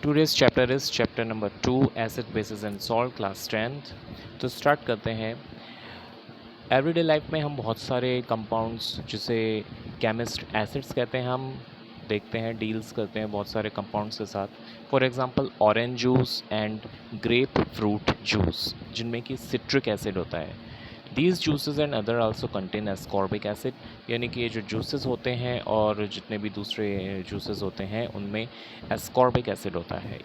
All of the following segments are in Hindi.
Today's chapter is chapter number 2 acid bases and salt class 10th। तो स्टार्ट करते हैं। एवरीडे लाइफ में हम बहुत सारे कंपाउंड्स जिसे केमिस्ट एसिड्स कहते हैं हम देखते हैं, डील्स करते हैं बहुत सारे कंपाउंड्स के साथ। For example orange juice and grep fruit juice जिनमें कि सिट्रिक एसिड होता है। These juices and other also contain ascorbic acid, यानी कि ये जो जूसेस होते हैं और जितने भी दूसरे जूसेस होते हैं उनमें एस्कॉर्बिक एसिड होता है।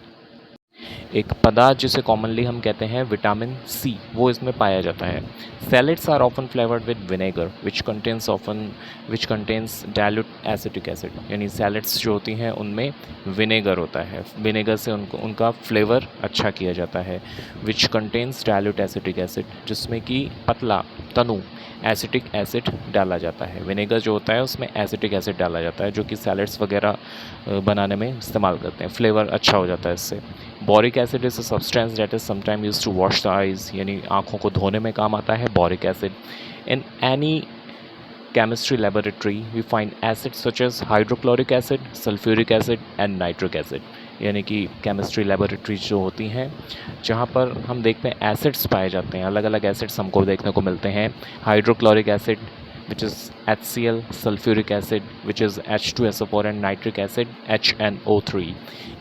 एक पदार्थ जिसे कॉमनली हम कहते हैं विटामिन सी, वो इसमें पाया जाता है। Salads are often flavoured with vinegar which contains dilute acetic acid, यानी सैलेड्स जो होती हैं उनमें विनेगर होता है, विनेगर से उनका फ्लेवर अच्छा किया जाता है। विच कंटेन्स डाइल्यूट एसिटिक एसिड, जिसमें कि पतला तनु एसिटिक एसिड डाला जाता है। विनेगर जो होता है उसमें एसिटिक एसिड डाला जाता है जो कि सैलेड्स वगैरह बनाने में इस्तेमाल करते हैं, फ्लेवर अच्छा हो जाता है इससे। Boric acid is a substance that is sometime used to wash the eyes, यानी आँखों को धोने में काम आता है boric acid. In any chemistry laboratory we find acids such as hydrochloric acid, sulfuric acid and nitric acid, यानी कि केमिस्ट्री लेबोरेटरी जो होती हैं जहाँ पर हम देखते हैं एसिड्स पाए जाते हैं, अलग अलग एसिड्स हमको देखने को मिलते हैं। Hydrochloric acid which is HCl, sulfuric acid which is H2SO4 and nitric acid HNO3।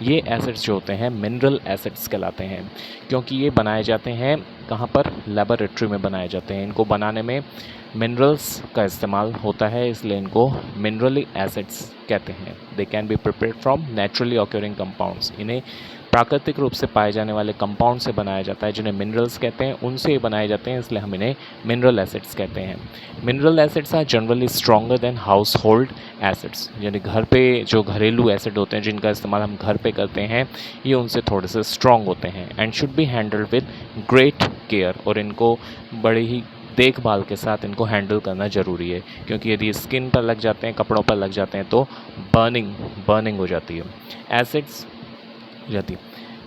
ये एसिड्स जो होते हैं मिनरल एसिड्स कहलाते हैं, क्योंकि ये बनाए जाते हैं कहाँ पर, लेबोरेटरी में बनाए जाते हैं। इनको बनाने में मिनरल्स का इस्तेमाल होता है, इसलिए इनको मिनरली एसिड्स कहते हैं। They can be prepared from naturally occurring compounds, इन्हें प्राकृतिक रूप से पाए जाने वाले कंपाउंड से बनाया जाता है जिन्हें मिनरल्स कहते हैं, उनसे ये बनाए जाते हैं, इसलिए हम इन्हें मिनरल एसिड्स कहते हैं। Mineral acids are generally stronger than household acids, यानी घर पे जो घरेलू एसिड होते हैं जिनका इस्तेमाल हम घर पे करते हैं ये उनसे थोड़े से स्ट्रॉन्ग होते हैं। And should be handled with great care, और इनको बड़े ही देखभाल के साथ इनको हैंडल करना ज़रूरी है, क्योंकि यदि स्किन पर लग जाते हैं, कपड़ों पर लग जाते हैं तो बर्निंग हो जाती है।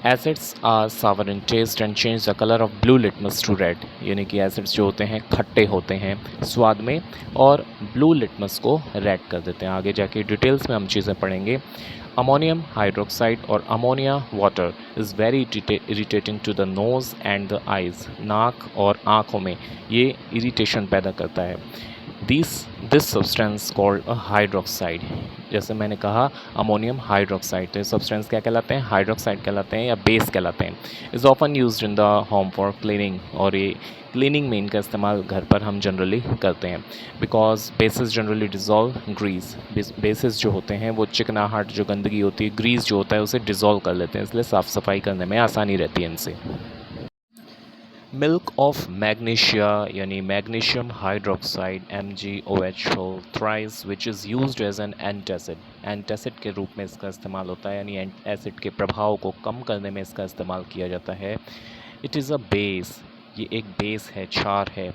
Acids are sour in taste and change the colour of blue litmus to red, यानी कि एसिड्स जो होते हैं खट्टे होते हैं स्वाद में और ब्लू लिटमस को रेड कर देते हैं। आगे जाके डिटेल्स में हम चीज़ें पढ़ेंगे। अमोनियम हाइड्रोक्साइड और ammonia water is very irritating to the nose and the eyes, नाक और आँखों में ये इरिटेशन पैदा करता है। This substance called a hydroxide, जैसे मैंने कहा अमोनियम हाइड्रोक्साइड, तो ये सब्सटेंस क्या कहलाते हैं, हाइड्रोक्साइड कहलाते हैं या बेस कहलाते हैं। Is often used in the home for cleaning, और ये क्लीनिंग में इनका इस्तेमाल घर पर हम जनरली करते हैं। Because bases generally dissolve grease, bases जो होते हैं वो चिकनाहट जो गंदगी होती है, ग्रीस जो होता है उसे डिज़ोल्व कर लेते हैं, इसलिए साफ़ सफाई करने में आसानी रहती है इनसे। मिल्क ऑफ मैग्नीशिया, यानी magnesium hydroxide MgOH thrice which is used as an antacid के रूप में इसका इस्तेमाल होता है, यानी एसिड के प्रभाव को कम करने में इसका इस्तेमाल किया जाता है। इट इज़ अ बेस, ये एक बेस है, क्षार है।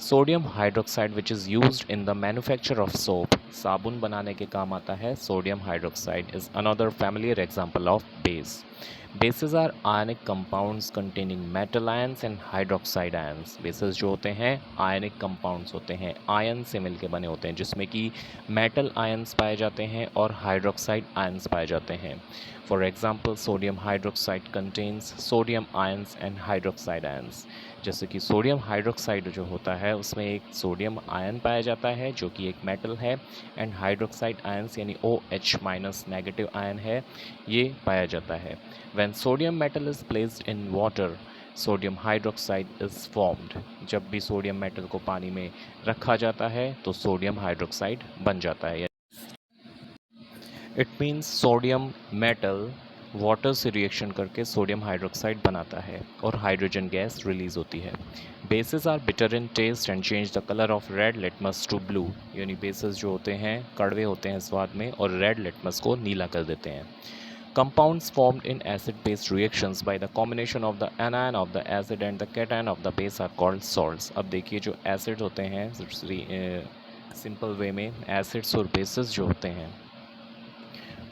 Sodium hydroxide which is used in the manufacture of soap, साबुन बनाने के काम आता है sodium hydroxide, is another familiar example of base. Bases are ionic compounds containing metal ions and hydroxide ions. Bases जो होते हैं आयनिक कंपाउंड्स होते हैं, आयन से मिलके बने होते हैं, जिसमें कि मेटल आयंस पाए जाते हैं और हाइड्रोक्साइड आयंस पाए जाते हैं। For example sodium hydroxide contains sodium ions and hydroxide ions, जैसे कि सोडियम हाइड्रोक्साइड जो होता है उसमें एक सोडियम आयन पाया जाता है जो कि एक मेटल है, एंड हाइड्रोक्साइड आयंस यानी OH माइनस नेगेटिव आयन है, ये पाया जाता है। When sodium metal is placed in water, sodium hydroxide is formed. जब भी सोडियम मेटल को पानी में रखा जाता है तो सोडियम हाइड्रोक्साइड बन जाता है। It means sodium metal water से रिएक्शन करके सोडियम हाइड्रोक्साइड बनाता है और हाइड्रोजन गैस रिलीज होती है। Bases are bitter in taste and change the colour of red litmus to blue, यानी बेसिस जो होते हैं कड़वे होते हैं स्वाद में और रेड लिटमस को नीला कर देते हैं। Compounds formed in acid-base reactions by the combination of the anion of the acid and the cation of the base are called salts। अब देखिए जो एसिड होते हैं सिंपल वे में एसिड्स और बेसिस जो होते हैं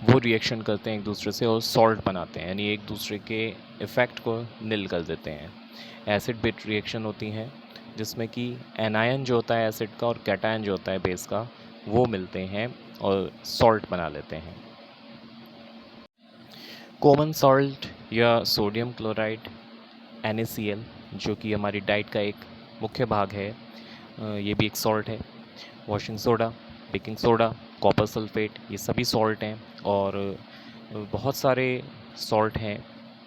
वो रिएक्शन करते हैं एक दूसरे से और सॉल्ट बनाते हैं, यानी एक दूसरे के इफ़ेक्ट को निल कर देते हैं। एसिड बेस रिएक्शन होती हैं जिसमें कि एनायन जो होता है एसिड का और कैटायन जो होता है बेस का वो मिलते हैं और सॉल्ट बना लेते हैं। कॉमन सॉल्ट या सोडियम क्लोराइड NaCl, जो कि हमारी डाइट का एक मुख्य भाग है, ये भी एक सॉल्ट है। Washing soda, baking soda, copper sulphate, ये सभी सॉल्ट हैं। और बहुत सारे सॉल्ट हैं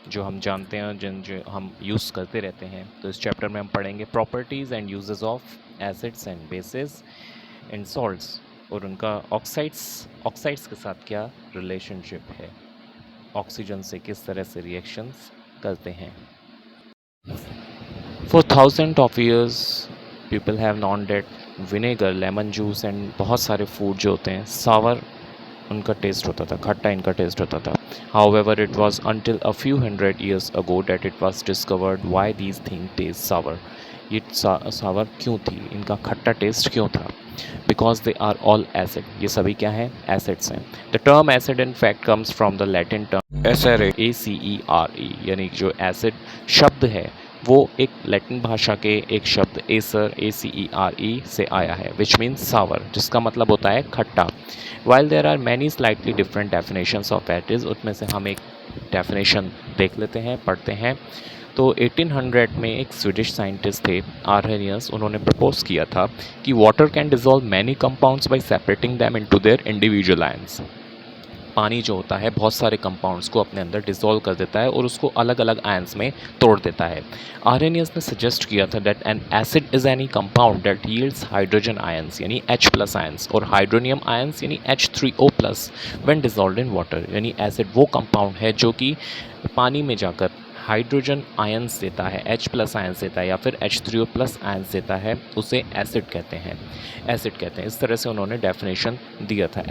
जो हम जानते हैं, जिन जो हम यूज़ करते रहते हैं। तो इस चैप्टर में हम पढ़ेंगे properties and uses of acids and bases and salts, और उनका ऑक्साइड्स के साथ क्या रिलेशनशिप है, ऑक्सीजन से किस तरह से रिएक्शंस करते हैं। For thousands of years, people have known that vinegar, lemon juice and बहुत सारे फूड जो होते हैं सावर उनका टेस्ट होता था, खट्टा इनका टेस्ट होता था। However, it was until a few hundred years ago that it was discovered why these things taste sour. ये सावर क्यों थी, इनका खट्टा टेस्ट क्यों था? Because they are all acid. ये सभी क्या हैं? Acids हैं। The term acid in fact comes from the Latin term acere, ACERE, यानी जो acid शब्द है वो एक लैटिन भाषा के एक शब्द एसर, ACERE से आया है, विच मीन्स सावर, जिसका मतलब होता है खट्टा। While there are many slightly different definitions of that is, उसमें से हम एक डेफिनेशन देख लेते हैं, पढ़ते हैं। तो 1800 में एक स्वीडिश साइंटिस्ट थे आर्हेनियस, उन्होंने प्रपोज किया था कि water can dissolve many compounds bye separating them into their individual ions. पानी जो होता है बहुत सारे कंपाउंड्स को अपने अंदर डिसॉल्व कर देता है और उसको अलग अलग आयंस में तोड़ देता है। आर्हेनियस ने सजेस्ट किया था that N acid is any compound that yields hydrogen ions यानी H+ आयंस और हाइड्रोनियम आयंस यानी H3O+ when dissolved in water, यानी एसिड वो कंपाउंड है जो कि पानी में जाकर हाइड्रोजन आयंस देता है, H+ आयंस देता है या फिर H3O+ आयंस देता है, उसे एसिड कहते हैं। इस तरह से उन्होंने डेफिनेशन दिया था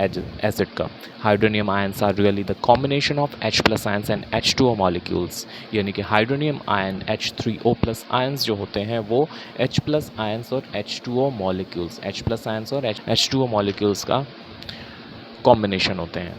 एसिड का। Hydronium ions are really the combination of H+ ions and H2O molecules, यानी कि हाइड्रोनियम आयन H3O+ आयंस जो होते हैं वो H+ आयंस और H2O मॉलिक्यूल्स, H+ आयंस और H2O मॉलिक्यूल्स का कॉम्बिनेशन होते हैं।